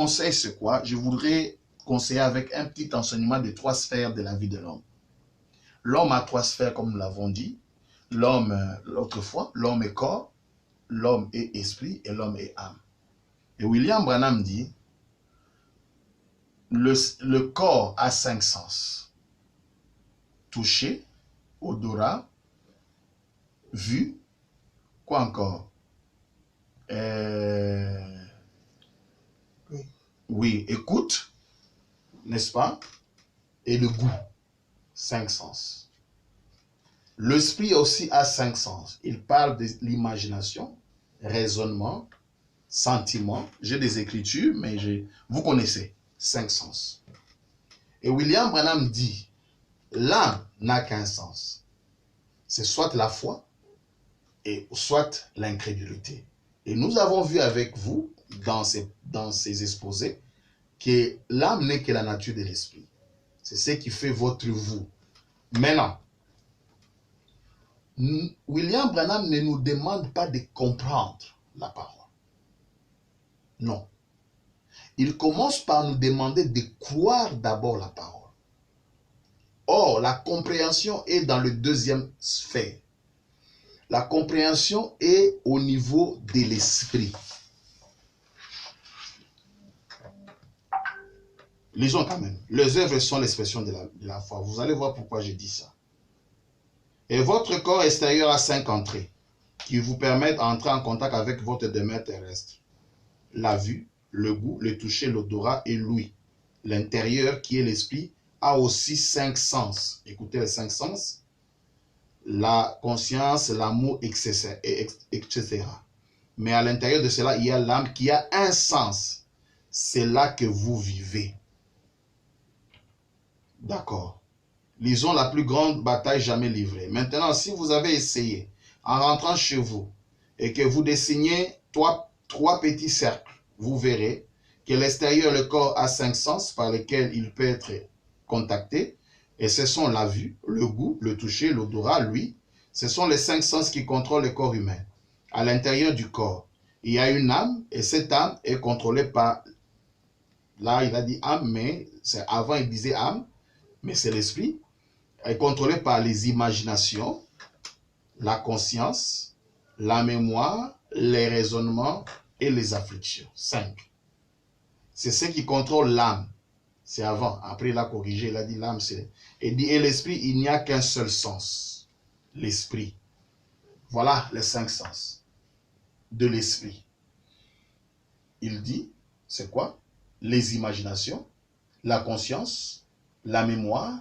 conseil, c'est quoi? Je voudrais conseiller avec un petit enseignement des 3 sphères de la vie de l'homme. L'homme a 3 sphères, comme nous l'avons dit. L'homme, l'autre fois, l'homme est corps, l'homme est esprit et l'homme est âme. Et William Branham dit, le corps a 5 sens. Toucher, odorat, vue, quoi encore? Oui, écoute, n'est-ce pas? Et le goût, 5 sens. L'esprit aussi a 5 sens. Il parle de l'imagination, raisonnement, sentiment. J'ai des écritures, mais vous connaissez, 5 sens. Et William Branham dit, l'âme n'a qu'un sens. C'est soit la foi, et soit l'incrédulité. Et nous avons vu avec vous, dans ces exposés, que l'âme n'est que la nature de l'esprit. C'est ce qui fait votre vous. Maintenant, William Branham ne nous demande pas de comprendre la parole. Non. Il commence par nous demander de croire d'abord la parole. Or, la compréhension est dans le 2e sphère. La compréhension est au niveau de l'esprit. Lisons quand même. Les œuvres sont l'expression de la foi. Vous allez voir pourquoi je dis ça. Et votre corps extérieur a 5 entrées qui vous permettent d'entrer en contact avec votre demeure terrestre. La vue, le goût, le toucher, l'odorat et l'ouïe. L'intérieur, qui est l'esprit, a aussi 5 sens. Écoutez les 5 sens. La conscience, l'amour, etc. Mais à l'intérieur de cela, il y a l'âme qui a un sens. C'est là que vous vivez. D'accord. Lisons la plus grande bataille jamais livrée. Maintenant, si vous avez essayé, en rentrant chez vous, et que vous dessinez trois petits cercles, vous verrez que l'extérieur, le corps a 5 sens par lesquels il peut être contacté. Et ce sont la vue, le goût, le toucher, l'odorat, l'ouïe. Ce sont les 5 sens qui contrôlent le corps humain. À l'intérieur du corps, il y a une âme, et cette âme est contrôlée par... Là, il a dit âme, mais avant il disait âme, mais c'est l'esprit. Elle est contrôlée par les imaginations, la conscience, la mémoire, les raisonnements et les afflictions. 5. C'est ce qui contrôle l'âme. C'est avant. Après, il a corrigé, il a dit l'âme, c'est... Et l'esprit, il n'y a qu'un seul sens. L'esprit. Voilà les 5 sens de l'esprit. Il dit, c'est quoi? Les imaginations, la conscience, la mémoire,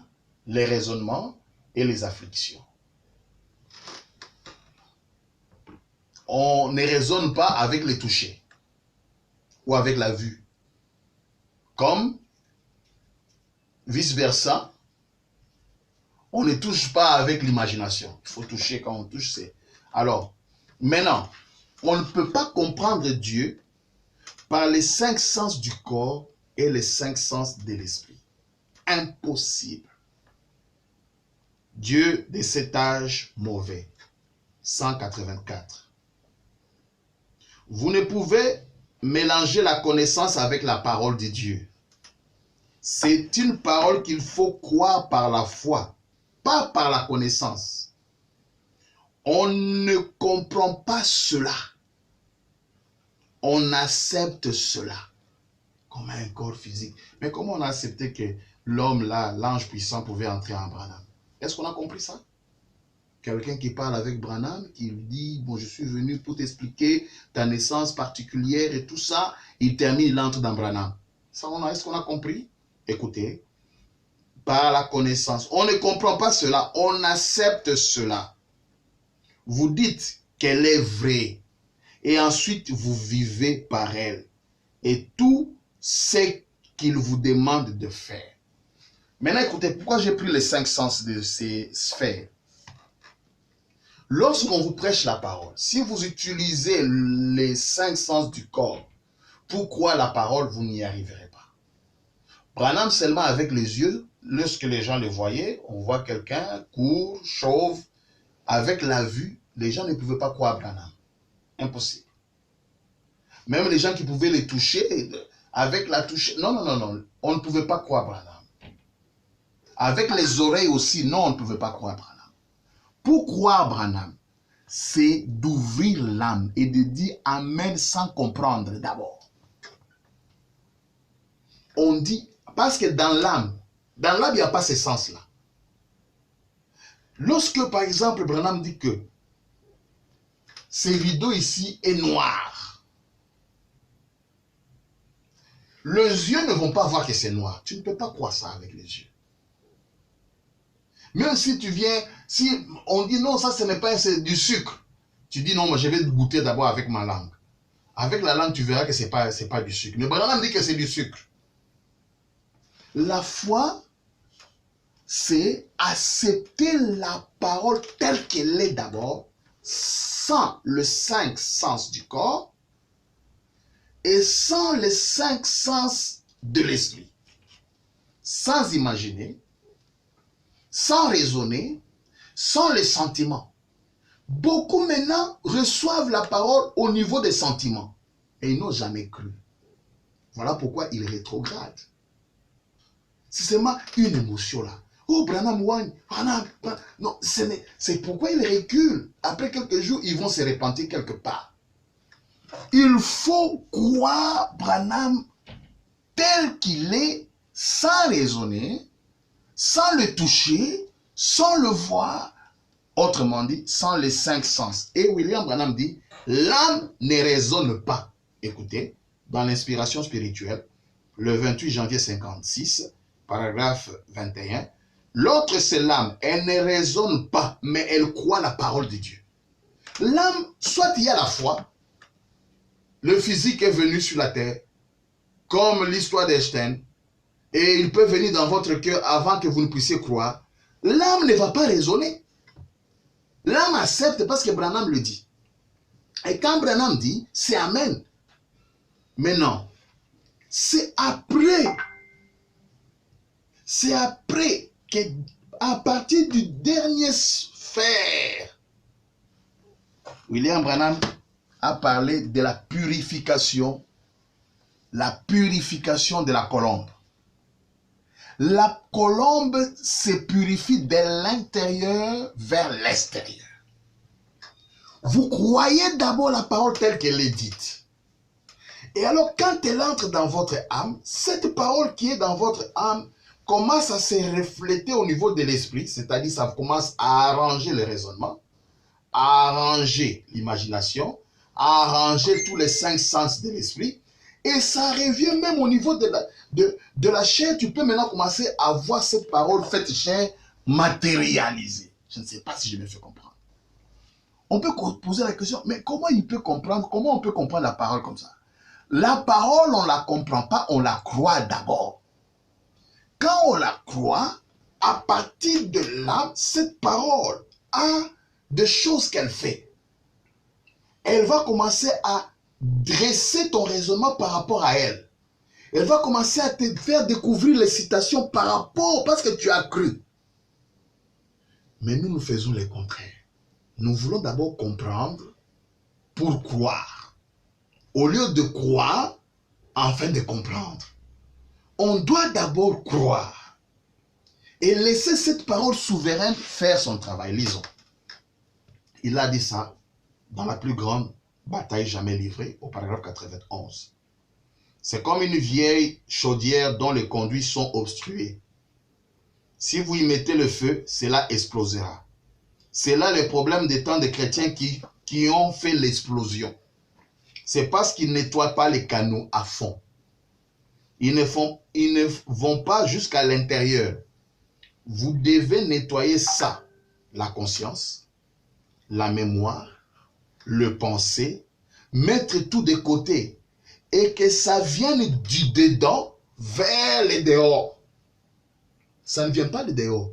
les raisonnements et les afflictions. On ne raisonne pas avec les touchés ou avec la vue. Comme vice-versa, on ne touche pas avec l'imagination. Il faut toucher quand on touche, c'est... Alors, maintenant, on ne peut pas comprendre Dieu par les 5 sens du corps et les 5 sens de l'esprit. Impossible. Dieu de cet âge mauvais. 184. Vous ne pouvez mélanger la connaissance avec la parole de Dieu. C'est une parole qu'il faut croire par la foi, pas par la connaissance. On ne comprend pas cela. On accepte cela comme un corps physique. Mais comment on a accepté que l'homme là, l'ange puissant, pouvait entrer en Branham? Est-ce qu'on a compris ça? Quelqu'un qui parle avec Branham, qui lui dit, bon, je suis venu pour t'expliquer ta naissance particulière et tout ça. Il termine, il entre dans Branham. Est-ce qu'on a compris? Écoutez, par la connaissance, on ne comprend pas cela, on accepte cela. Vous dites qu'elle est vraie et ensuite vous vivez par elle. Et tout ce qu'il vous demande de faire. Maintenant, écoutez, pourquoi j'ai pris les 5 sens de ces sphères? Lorsqu'on vous prêche la parole, si vous utilisez les 5 sens du corps, pourquoi la parole, vous n'y arriverez pas? Branham seulement avec les yeux, lorsque les gens le voyaient, on voit quelqu'un court, chauve, avec la vue, les gens ne pouvaient pas croire Branham. Impossible. Même les gens qui pouvaient les toucher, avec la touche. Non, non, non, non. On ne pouvait pas croire Branham. Avec les oreilles aussi, non, on ne pouvait pas croire Branham. Pour croire Branham, c'est d'ouvrir l'âme et de dire Amen sans comprendre d'abord. On dit, parce que dans l'âme, il n'y a pas ces sens-là. Lorsque, par exemple, Branham dit que ce rideau ici est noir, les yeux ne vont pas voir que c'est noir. Tu ne peux pas croire ça avec les yeux. Même si tu viens, si on dit non, ça ce n'est pas du sucre. Tu dis non, moi je vais goûter d'abord avec ma langue. Avec la langue, tu verras que ce n'est pas du sucre. Mais Branham dit que c'est du sucre. La foi, c'est accepter la parole telle qu'elle est d'abord, sans les 5 sens du corps et sans les 5 sens de l'esprit. Sans imaginer, sans raisonner, sans les sentiments. Beaucoup maintenant reçoivent la parole au niveau des sentiments et ils n'ont jamais cru. Voilà pourquoi ils rétrogradent. C'est seulement une émotion là. Oh, Branham Wine, Branham. Non, c'est pourquoi ils reculent. Après quelques jours, ils vont se repentir quelque part. Il faut croire Branham tel qu'il est, sans raisonner, sans le toucher, sans le voir, autrement dit, sans les 5 sens. Et William Branham dit, l'âme ne raisonne pas. Écoutez, dans l'inspiration spirituelle, le 28 janvier 56, paragraphe 21, l'autre c'est l'âme, elle ne raisonne pas, mais elle croit la parole de Dieu. L'âme, soit il y a la foi, le physique est venu sur la terre, comme l'histoire d'Einstein, et il peut venir dans votre cœur avant que vous ne puissiez croire. L'âme ne va pas raisonner. L'âme accepte parce que Branham le dit. Et quand Branham dit, c'est Amen. Mais non, c'est après. C'est après qu'à partir du dernier sphère, William Branham a parlé de la purification de la colombe. La colombe se purifie de l'intérieur vers l'extérieur. Vous croyez d'abord la parole telle qu'elle est dite. Et alors, quand elle entre dans votre âme, cette parole qui est dans votre âme commence à se refléter au niveau de l'esprit, c'est-à-dire ça commence à arranger le raisonnement, à arranger l'imagination, à arranger tous les 5 sens de l'esprit, et ça revient même au niveau de la chair. Tu peux maintenant commencer à voir cette parole faite chair matérialisée. Je ne sais pas si je me fais comprendre. On peut poser la question, mais comment il peut comprendre, comment on peut comprendre la parole comme ça? La parole, on ne la comprend pas, on la croit d'abord. Quand on la croit, à partir de là, cette parole a des choses qu'elle fait. Elle va commencer à dresser ton raisonnement par rapport à elle. Elle va commencer à te faire découvrir les citations par rapport, parce que tu as cru. Mais nous faisons le contraire. Nous voulons d'abord comprendre pour croire. Au lieu de croire, afin de comprendre. On doit d'abord croire et laisser cette parole souveraine faire son travail. Lisons. Il a dit ça dans la plus grande bataille jamais livrée, au paragraphe 91. C'est comme une vieille chaudière dont les conduits sont obstrués. Si vous y mettez le feu, cela explosera. C'est là le problème des temps des chrétiens qui ont fait l'explosion. C'est parce qu'ils ne nettoient pas les canaux à fond. Ils ne vont pas jusqu'à l'intérieur. Vous devez nettoyer ça. La conscience, la mémoire, le penser, mettre tout de côté. Et que ça vienne du dedans vers le dehors. Ça ne vient pas du dehors.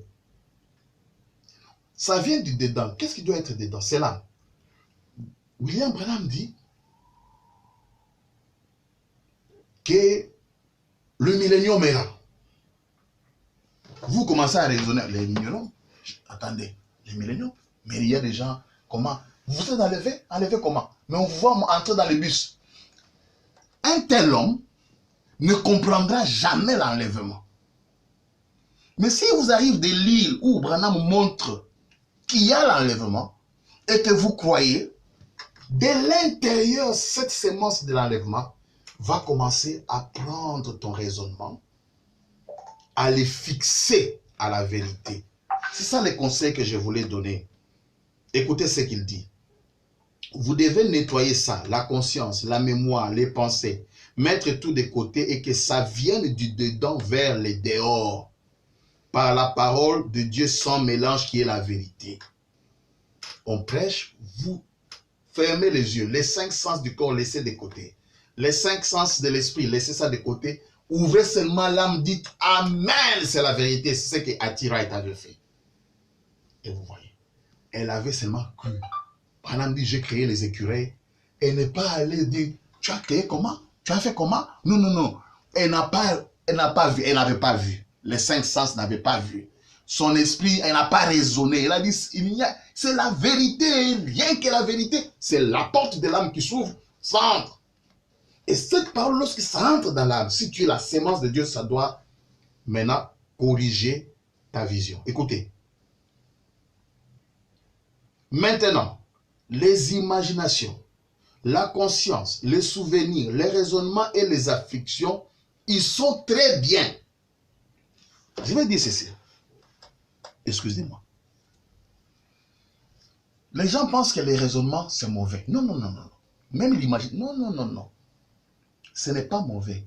Ça vient du dedans. Qu'est-ce qui doit être dedans? C'est là. William Branham dit que le millénium est là. Vous commencez à raisonner. Les milléniums, attendez, les milléniums, mais il y a des gens, comment? Vous êtes enlevé comment? Mais on vous voit entrer dans le bus. Un tel homme ne comprendra jamais l'enlèvement. Mais si vous arrivez de lire où Branham montre qu'il y a l'enlèvement et que vous croyez, de l'intérieur, cette sémence de l'enlèvement va commencer à prendre ton raisonnement, à les fixer à la vérité. C'est ça les conseils que je voulais donner. Écoutez ce qu'il dit. Vous devez nettoyer ça, la conscience, la mémoire, les pensées, mettre tout de côté et que ça vienne du dedans vers le dehors, par la parole de Dieu sans mélange qui est la vérité. On prêche, vous fermez les yeux, les 5 sens du corps, laissez de côté. Les 5 sens de l'esprit, laissez ça de côté. Ouvrez seulement l'âme, dites Amen, c'est la vérité. C'est ce que Attira avait fait. Et vous voyez, elle avait seulement cru. Branham dit, j'ai créé les écureuils. Elle n'est pas allée dire, tu as créé comment? Tu as fait comment? Non, non, non. Elle n'avait pas vu. Les 5 sens n'avaient pas vu. Son esprit, elle n'a pas raisonné. Elle a dit, c'est la vérité, rien que la vérité. C'est la porte de l'âme qui s'ouvre, ça entre. Et cette parole, lorsque ça entre dans l'âme, si tu es la sémence de Dieu, ça doit maintenant corriger ta vision. Écoutez. Maintenant, les imaginations, la conscience, les souvenirs, les raisonnements et les afflictions, ils sont très bien. Je vais dire ceci. Excusez-moi. Les gens pensent que les raisonnements, c'est mauvais. Non, non, non, non. Même l'imagination. Non, non, non, non. Ce n'est pas mauvais.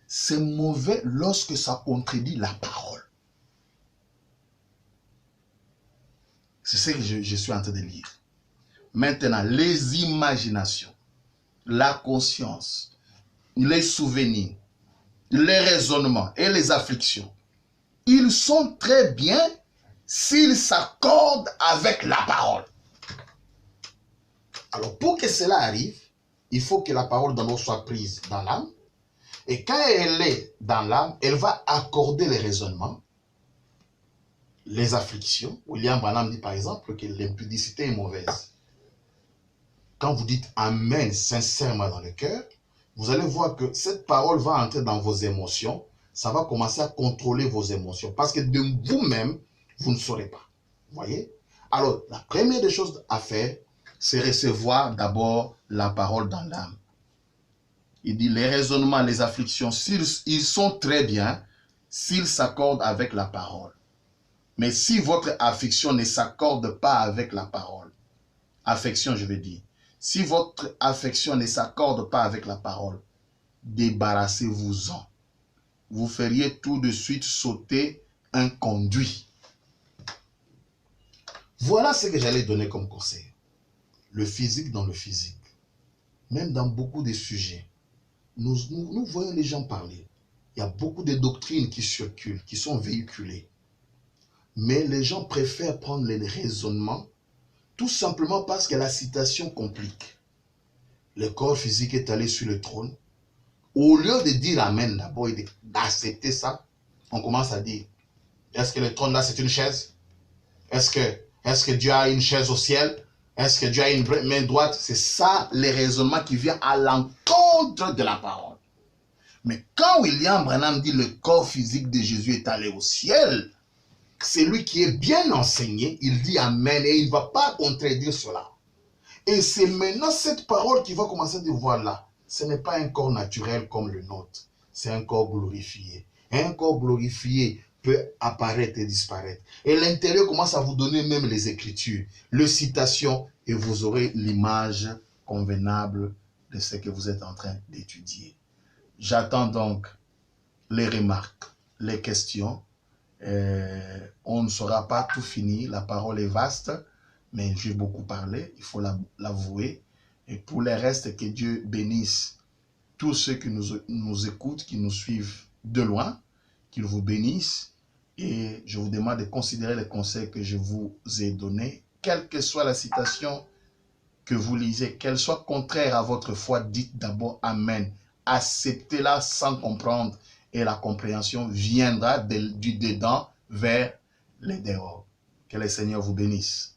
C'est mauvais lorsque ça contredit la parole. C'est ce que je suis en train de lire. Maintenant, les imaginations, la conscience, les souvenirs, les raisonnements et les afflictions, ils sont très bien s'ils s'accordent avec la parole. Alors, pour que cela arrive, il faut que la parole d'en haut soit prise dans l'âme. Et quand elle est dans l'âme, elle va accorder les raisonnements, les afflictions. William Branham dit par exemple que l'impudicité est mauvaise. Quand vous dites Amen sincèrement dans le cœur, vous allez voir que cette parole va entrer dans vos émotions. Ça va commencer à contrôler vos émotions. Parce que de vous-même, vous ne saurez pas. Vous voyez? Alors, la première des choses à faire, c'est recevoir d'abord la parole dans l'âme. Il dit, les raisonnements, les afflictions, ils sont très bien s'ils s'accordent avec la parole. Mais si votre affection ne s'accorde pas avec la parole, affection je veux dire, si votre affection ne s'accorde pas avec la parole, débarrassez-vous-en. Vous feriez tout de suite sauter un conduit. Voilà ce que j'allais donner comme conseil. Le physique dans le physique. Même dans beaucoup de sujets. Nous voyons les gens parler. Il y a beaucoup de doctrines qui circulent, qui sont véhiculées. Mais les gens préfèrent prendre les raisonnements tout simplement parce que la citation complique. Le corps physique est allé sur le trône. Au lieu de dire Amen d'abord et d'accepter ça, on commence à dire, est-ce que le trône là c'est une chaise? Est-ce que Dieu a une chaise au ciel? Est-ce que Dieu a une main droite? C'est ça les raisonnements qui viennent à l'encontre de la parole. Mais quand William Branham dit le corps physique de Jésus est allé au ciel, c'est lui qui est bien enseigné, il dit Amen et il ne va pas contredire cela. Et c'est maintenant cette parole qui va commencer à dire voilà, ce n'est pas un corps naturel comme le nôtre, c'est un corps glorifié. Un corps glorifié peut apparaître et disparaître. Et l'intérieur commence à vous donner même les écritures, les citations, et vous aurez l'image convenable de ce que vous êtes en train d'étudier. J'attends donc les remarques, les questions. On ne saura pas tout fini, la parole est vaste, mais j'ai beaucoup parlé, il faut l'avouer. Et pour les restes, que Dieu bénisse tous ceux qui nous écoutent, qui nous suivent de loin, qu'il vous bénisse. Et je vous demande de considérer les conseils que je vous ai donnés, quelle que soit la citation que vous lisez, qu'elle soit contraire à votre foi, dites d'abord Amen. Acceptez-la sans comprendre et la compréhension viendra du dedans vers les dehors. Que le Seigneur vous bénisse.